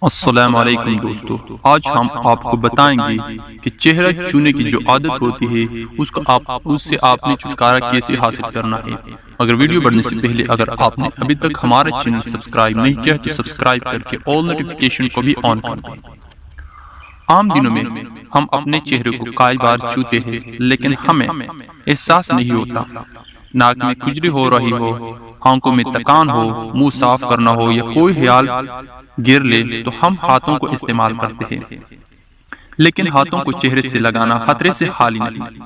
السلام علیکم دوستو، آج ہم آپ کو بتائیں گے کہ چہرہ چونے کی جو عادت ہوتی ہے اس سے آپ نے چھٹکارا کیسے حاصل کرنا ہے۔ اگر ویڈیو بڑھنے سے پہلے اگر آپ نے ابھی تک ہمارا چینل سبسکرائب نہیں کیا تو سبسکرائب کر کے آل نوٹیفیکیشن کو بھی آن کر دیں۔ عام دنوں میں ہم اپنے چہرے کو کئی بار چھوتے ہیں لیکن ہمیں احساس نہیں ہوتا۔ ناک میں کھجلی ہو رہی ہو، آنکھوں میں تکان ہو، منہ صاف کرنا ہو یا کوئی خیال گر لے تو ہم ہاتھوں کو استعمال کرتے ہیں، لیکن ہاتھوں کو چہرے سے لگانا خطرے سے خالی نہیں۔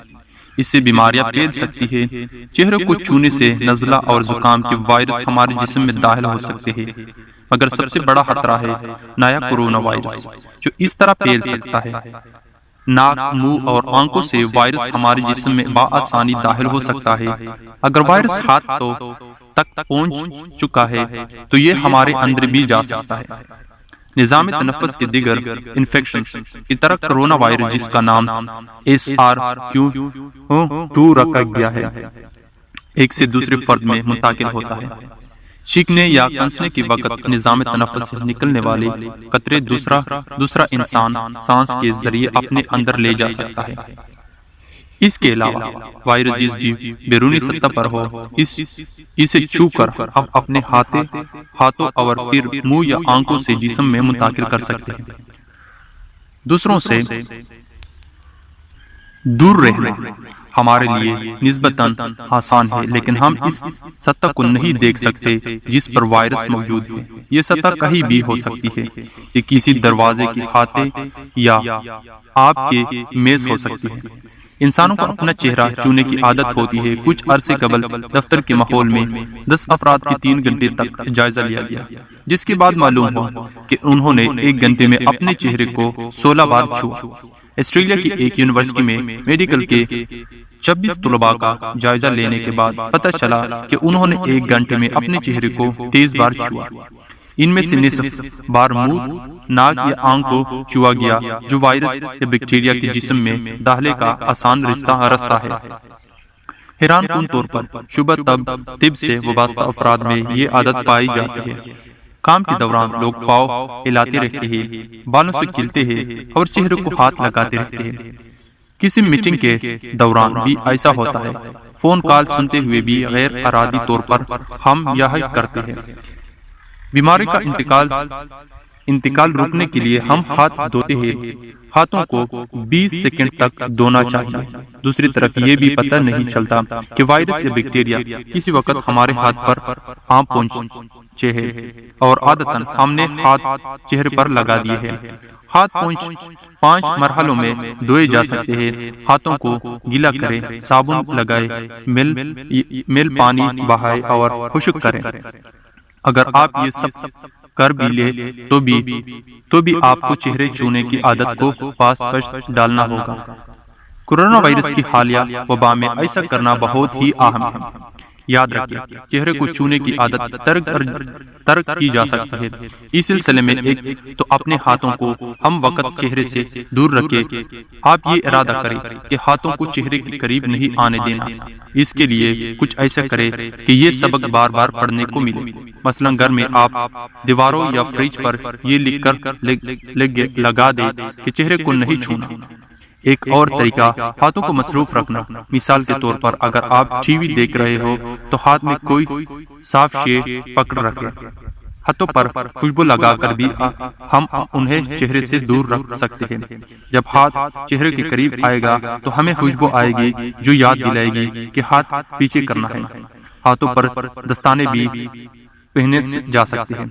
اس سے بیماریاں پھیل سکتی ہیں۔ چہرے کو چھونے سے نزلہ اور زکام کے وائرس ہمارے جسم میں داخل ہو سکتے ہیں، مگر سب سے بڑا خطرہ ہے نیا کورونا وائرس، جو اس طرح پھیل سکتا ہے۔ ناک، منہ اور آنکھوں سے وائرس ہمارے جسم میں بآسانی داخل ہو سکتا ہے۔ اگر وائرس ہاتھوں تک پہنچ چکا ہے تو یہ ہمارے اندر بھی جا سکتا ہے۔ نظام تنفس کے دیگر انفیکشنز کی طرح کرونا وائرس، جس کا نام SARS-CoV-2 رکھا گیا ہے، ایک سے دوسرے فرد میں منتقل ہوتا ہے۔ چھینکنے یا کھانسنے کے وقت نظام تنفس سے نکلنے والے قطرے دوسرا انسان سانس کے ذریعے اپنے اندر لے جا سکتا ہے۔ اس کے علاوہ وائرس جس بھی بیرونی سطح پر ہو، اسے چھو کر ہم اپنے ہاتھوں اور پھر منہ یا آنکھوں سے جسم میں منتقل کر سکتے ہیں۔ دوسروں سے دور رہنا ہمارے لیے نسبتاً آسان ہے، لیکن ہم اس سطح کو نہیں دیکھ سکتے جس پر وائرس موجود ہے۔ یہ سطح کہیں بھی ہو سکتی ہے، یہ کسی دروازے کی ہاتھیں یا آپ کے میز ہو سکتی ہے۔ انسانوں کو اپنا چہرہ چھونے کی عادت ہوتی ہے۔ کچھ عرصے قبل دفتر کے ماحول میں 10 افراد کی 3 گھنٹے تک جائزہ لیا گیا، جس کے بعد معلوم ہوا کہ انہوں نے 1 گھنٹے میں اپنے چہرے کو 16 بار چھوا۔ آسٹریلیا کی ایک یونیورسٹی میں میڈیکل کے 26 طلباء کا جائزہ لینے کے بعد پتہ چلا کہ انہوں نے 1 گھنٹے میں اپنے چہرے کو 23 بار چھوا۔ ان میں سے نصف بار منہ، ناک یا آنکھ کو چھوا گیا، جو وائرس یا بیکٹیریا کے جسم میں داخلے کا آسان راستہ ہے۔ حیران کن طور پر شعبہ طب سے وابستہ افراد میں یہ عادت پائی جاتی ہے۔ کام کے دوران لوگ پاؤں ہلاتے رہتے ہیں، بالوں سے کھلتے ہیں اور چہرے کو ہاتھ لگاتے رہتے ہیں۔ کسی میٹنگ کے دوران بھی ایسا ہوتا ہے۔ فون کال سنتے ہوئے بھی غیر ارادی طور پر ہم یہی کرتے ہیں۔ بیماری کا انتقال روکنے کے لیے ہم ہاتھ دھوتے ہیں۔ ہاتھوں کو 20 سیکنڈ تک دھونا چاہیے۔ دوسری طرف یہ بھی پتہ نہیں چلتا کہ وائرس یا بیکٹیریا کسی وقت ہمارے ہاتھ پر پہنچے ہیں، اور عادتاً ہم نے ہاتھ چہرے پر لگا دیے ہیں۔ ہاتھ 5 مرحلوں میں دھوئے جا سکتے ہیں۔ ہاتھوں کو گیلا کریں، صابن لگائیں، میل پانی بہائیں اور خشک کریں۔ اگر آپ یہ سب کر بھی لے تو بھی آپ کو چہرے چھونے کی عادت کو پاس ڈالنا ہوگا۔ کورونا وائرس کی حالیہ وبا میں ایسا کرنا بہت ہی اہم ہے۔ یاد رکھیں، چہرے کو چھونے کی عادت ترک کی جا سکتی ہے۔ اس سلسلے میں ایک تو اپنے ہاتھوں کو ہم وقت چہرے سے دور رکھیں۔ آپ یہ ارادہ کریں کہ ہاتھوں کو چہرے کے قریب نہیں آنے دینا۔ اس کے لیے کچھ ایسا کریں کہ یہ سبق بار بار پڑھنے کو ملے۔ مثلا گھر میں آپ دیواروں یا فریج پر یہ لکھ کر لگا دیں کہ چہرے کو نہیں چھونا۔ ایک اور طریقہ ہاتھوں کو مصروف رکھنا۔ مثال کے طور پر اگر آپ ٹی وی دیکھ رہے ہو تو ہاتھ میں کوئی صاف شے پکڑ رکھیں۔ ہاتھوں پر خوشبو لگا کر بھی ہم انہیں چہرے سے دور رکھ سکتے ہیں۔ جب ہاتھ چہرے کے قریب آئے گا تو ہمیں خوشبو آئے گی جو یاد دلائے گی کہ ہاتھ پیچھے کرنا ہے۔ ہاتھوں پر دستانے بھی پہنے جا سکتے ہیں۔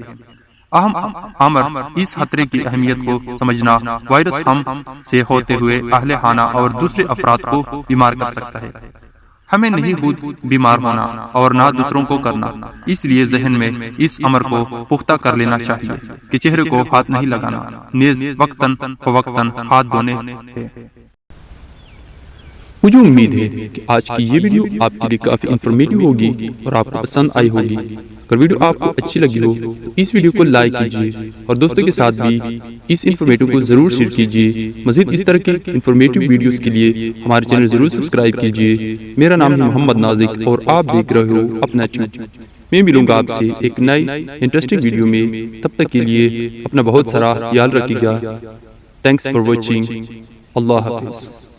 اس خطرے کی اہمیت کو سمجھنا وائرس ہم سے ہوتے ہوئے اہل خانہ اور دوسرے افراد کو بیمار کر سکتا ہے۔ ہمیں نہیں خود بیمار ہونا اور نہ دوسروں کو کرنا، اس لیے ذہن میں اس امر کو پختہ کر لینا چاہیے کہ چہرے کو ہاتھ نہیں لگانا، نیز وقتاً فوقتاً ہاتھ دھونے ہیں۔ مجھے امید ہے کہ آج کی یہ ویڈیو آپ کے لیے کافی انفارمیٹیو ہوگی اور آپ کو پسند آئی ہوگی۔ اگر ویڈیو آپ کو اچھی لگی ہو تو اس ویڈیو کو لائک کیجیے اور دوستوں کے ساتھ بھی اس انفارمیٹیو کو ضرور شیئر کیجیے۔ مزید اس طرح کے انفارمیٹیو ویڈیوز کے لیے ہمارے چینل ضرور سبسکرائب کیجیے۔ میرا نام ہے محمد نازک اور آپ دیکھ رہے ہو اپنا چینل۔ میں ملوں گا آپ سے ایک نئی انٹرسٹنگ ویڈیو میں. تب تک کے لیے اپنا بہت سارا خیال رکھیے گا. Thanks for watching. اللہ حافظ.